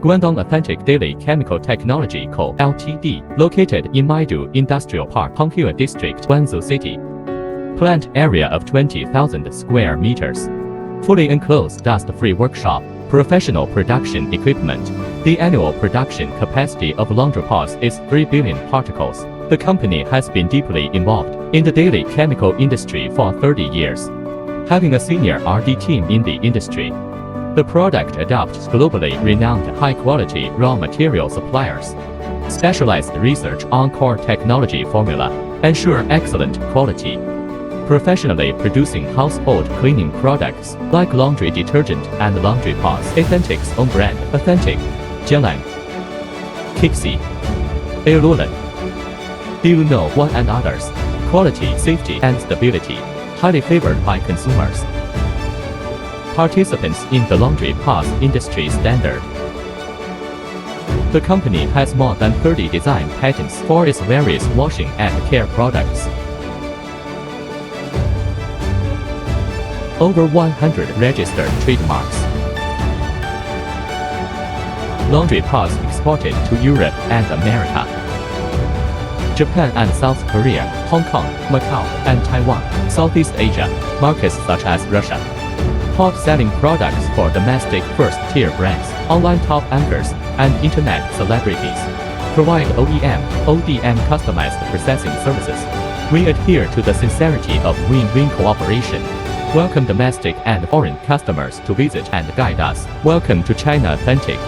Guangdong Authentic Daily Chemical Technology Co., Ltd., located in Maidu Industrial Park, Hongqiao District, Guangzhou City. Plant area of 20,000 square meters. Fully enclosed dust-free workshop. Professional production equipment. The annual production capacity of laundry pods is 3 billion particles. The company has been deeply involved in the daily chemical industry for 30 years, having a senior R&D team in the industry. The product adopts globally renowned high-quality raw material suppliers. Specialized research on core technology formula ensure excellent quality. Professionally producing household cleaning products like laundry detergent and laundry pods. Authentic's own brand, Authentic, Jianglang, Kixi, Aelulan. Do you know one and others? Quality, safety, and stability, highly favored by consumers. Participants in the laundry pods industry standard. The company has more than 30 design patents for its various washing and care products. Over 100 registered trademarks. Laundry pods exported to Europe and America, Japan and South Korea, Hong Kong, Macau, and Taiwan, Southeast Asia, markets such as Russia. Top-selling products for domestic first-tier brands, online top anchors, and internet celebrities. Provide OEM, ODM customized processing services. We adhere to the sincerity of win-win cooperation. Welcome domestic and foreign customers to visit and guide us. Welcome to China Authentic.